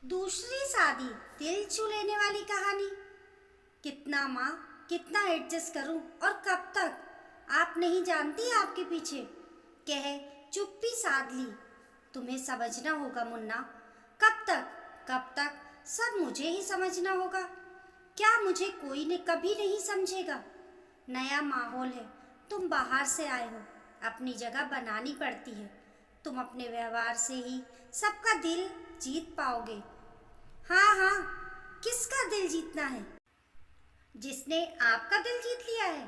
दूसरी शादी, दिल छू लेने वाली कहानी। कितना माँ, कितना एडजस्ट करूं और कब तक। आप नहीं जानती आपके पीछे कह चुप्पी साध ली। तुम्हें समझना होगा मुन्ना। कब तक, कब तक सब मुझे ही समझना होगा। क्या मुझे कोई ने कभी नहीं समझेगा। नया माहौल है, तुम बाहर से आए हो, अपनी जगह बनानी पड़ती है। तुम अपने व्यवहार से ही सबका दिल जीत पाओगे। हाँ हाँ, किसका दिल जीतना है? जिसने आपका दिल जीत लिया है।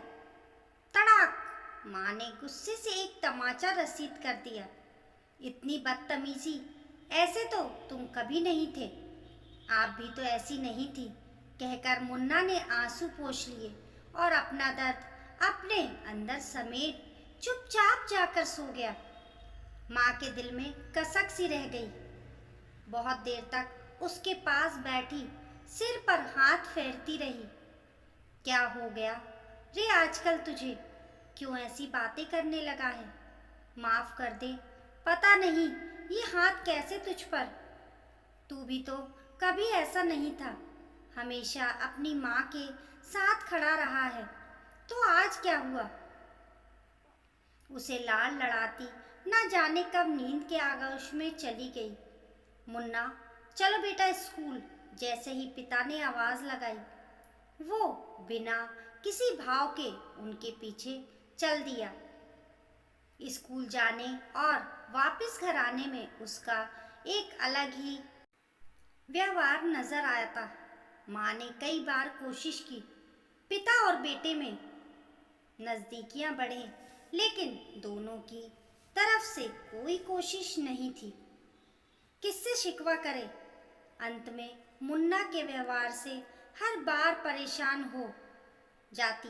तड़ाक! माँ ने गुस्से से एक तमाचा रसीद कर दिया। इतनी बदतमीजी, ऐसे तो तुम कभी नहीं थे। आप भी तो ऐसी नहीं थी, कहकर मुन्ना ने आंसू पोंछ लिए और अपना दर्द अपने अंदर समेट चुपचाप जाकर सो गया। माँ के दिल में कसक सी रह गई। बहुत देर तक उसके पास बैठी सिर पर हाथ फेरती रही। क्या हो गया रे आजकल तुझे? क्यों ऐसी बातें करने लगा है? माफ कर दे, पता नहीं ये हाथ कैसे तुझ पर। तू भी तो कभी ऐसा नहीं था, हमेशा अपनी माँ के साथ खड़ा रहा है, तो आज क्या हुआ? उसे लाड लड़ाती न जाने कब नींद के आगोश में चली गई। मुन्ना, चलो बेटा स्कूल, जैसे ही पिता ने आवाज लगाई, वो बिना किसी भाव के उनके पीछे चल दिया। स्कूल जाने और वापस घर आने में उसका एक अलग ही व्यवहार नजर आया था। माँ ने कई बार कोशिश की पिता और बेटे में नजदीकियां बढ़े, लेकिन दोनों की तरफ से कोई कोशिश नहीं थी। किससे शिकवा करे? अंत में मुन्ना के व्यवहार से हर बार परेशान हो जाती।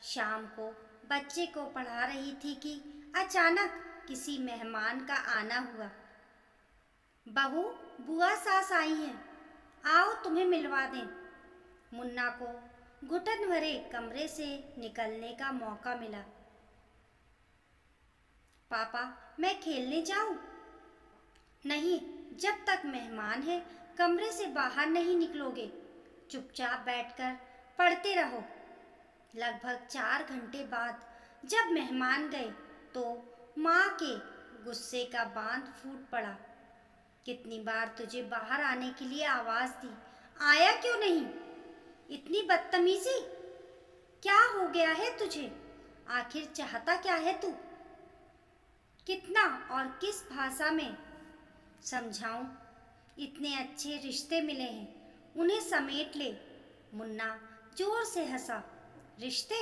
शाम को बच्चे को पढ़ा रही थी कि अचानक किसी मेहमान का आना हुआ। बहू, बुआ सास आई हैं, आओ तुम्हें मिलवा दें। मुन्ना को घुटन भरे कमरे से निकलने का मौका मिला। पापा, मैं खेलने जाऊं? नहीं, जब तक मेहमान है कमरे से बाहर नहीं निकलोगे। चुपचाप बैठकर पढ़ते रहो। लगभग 4 घंटे बाद जब मेहमान गए तो माँ के गुस्से का बांध फूट पड़ा। कितनी बार तुझे बाहर आने के लिए आवाज दी, आया क्यों नहीं? इतनी बदतमीजी! क्या हो गया है तुझे? आखिर चाहता क्या है तू? कितना और किस भाषा में समझाऊं? इतने अच्छे रिश्ते मिले हैं, उन्हें समेट ले। मुन्ना जोर से हंसा। रिश्ते?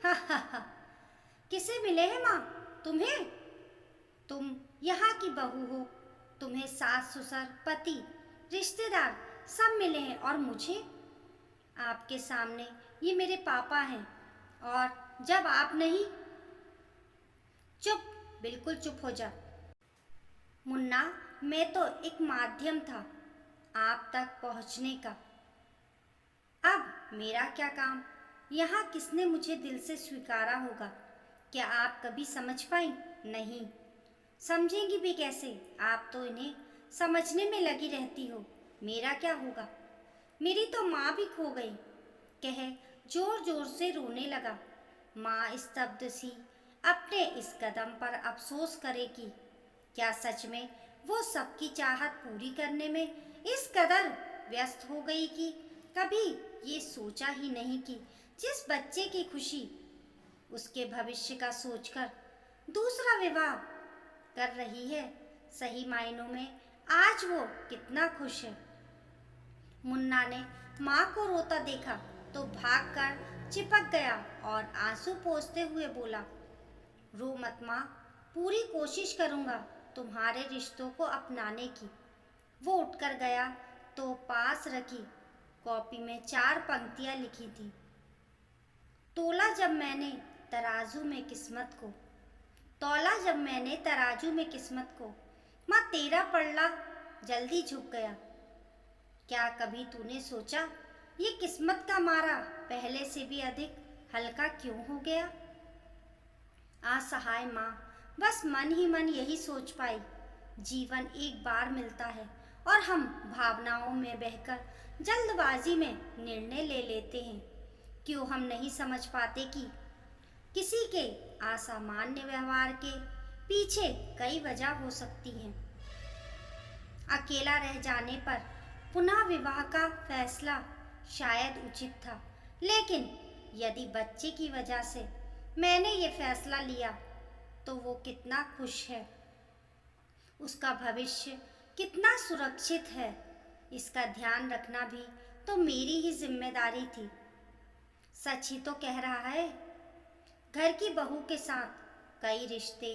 हा हा हा, किसे मिले हैं माँ? तुम्हें? तुम यहाँ की बहू हो, तुम्हें सास ससुर पति रिश्तेदार सब मिले हैं, और मुझे? आपके सामने ये मेरे पापा हैं, और जब आप नहीं। चुप, बिल्कुल चुप हो जा। मुन्ना, मैं तो एक माध्यम था आप तक पहुंचने का। अब मेरा क्या काम? यहाँ किसने मुझे दिल से स्वीकारा होगा? क्या आप कभी समझ पाई? नहीं समझेंगी भी कैसे? आप तो इन्हें समझने में लगी रहती हो। मेरा क्या होगा? मेरी तो माँ भी खो गई, कह जोर जोर से रोने लगा। माँ स्तब्ध सी अपने इस कदम पर अफसोस करेगी। क्या सच में वो सबकी चाहत पूरी करने में इस कदर व्यस्त हो गई कि कभी ये सोचा ही नहीं कि जिस बच्चे की खुशी, उसके भविष्य का सोचकर दूसरा विवाह कर रही है, सही मायनों में आज वो कितना खुश है। मुन्ना ने माँ को रोता देखा तो भागकर चिपक गया और आंसू पोंछते हुए बोला, रो मत माँ, पूरी कोशिश करूँगा तुम्हारे रिश्तों को अपनाने की। वो उठकर गया तो पास रखी कॉपी में 4 पंक्तियाँ लिखी थी। तोला जब मैंने तराजू में किस्मत को, तौला जब मैंने तराजू में किस्मत को, माँ तेरा पलड़ा जल्दी झुक गया। क्या कभी तूने सोचा ये किस्मत का मारा पहले से भी अधिक हल्का क्यों हो गया? असहाय माँ बस मन ही मन यही सोच पाई, जीवन एक बार मिलता है और हम भावनाओं में बहकर जल्दबाजी में निर्णय ले लेते हैं। क्यों हम नहीं समझ पाते कि किसी के असामान्य व्यवहार के पीछे कई वजह हो सकती हैं। अकेला रह जाने पर पुनः विवाह का फैसला शायद उचित था, लेकिन यदि बच्चे की वजह से मैंने ये फैसला लिया तो वो कितना खुश है, उसका भविष्य कितना सुरक्षित है, इसका ध्यान रखना भी तो मेरी ही जिम्मेदारी थी। सच ही तो कह रहा है, घर की बहू के साथ कई रिश्ते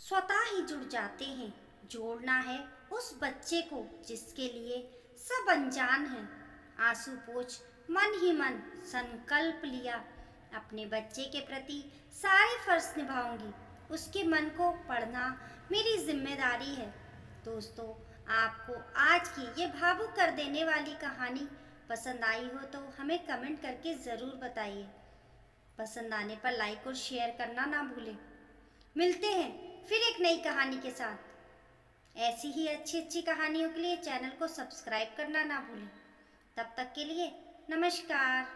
स्वतः ही जुड़ जाते हैं। जोड़ना है उस बच्चे को जिसके लिए सब अनजान है। आंसू पोंछ मन ही मन संकल्प लिया, अपने बच्चे के प्रति सारे फर्ज निभाऊंगी। उसके मन को पढ़ना मेरी जिम्मेदारी है। दोस्तों, आपको आज की ये भावुक कर देने वाली कहानी पसंद आई हो तो हमें कमेंट करके ज़रूर बताइए। पसंद आने पर लाइक और शेयर करना ना भूलें। मिलते हैं फिर एक नई कहानी के साथ। ऐसी ही अच्छी अच्छी कहानियों के लिए चैनल को सब्सक्राइब करना ना भूलें। तब तक के लिए नमस्कार।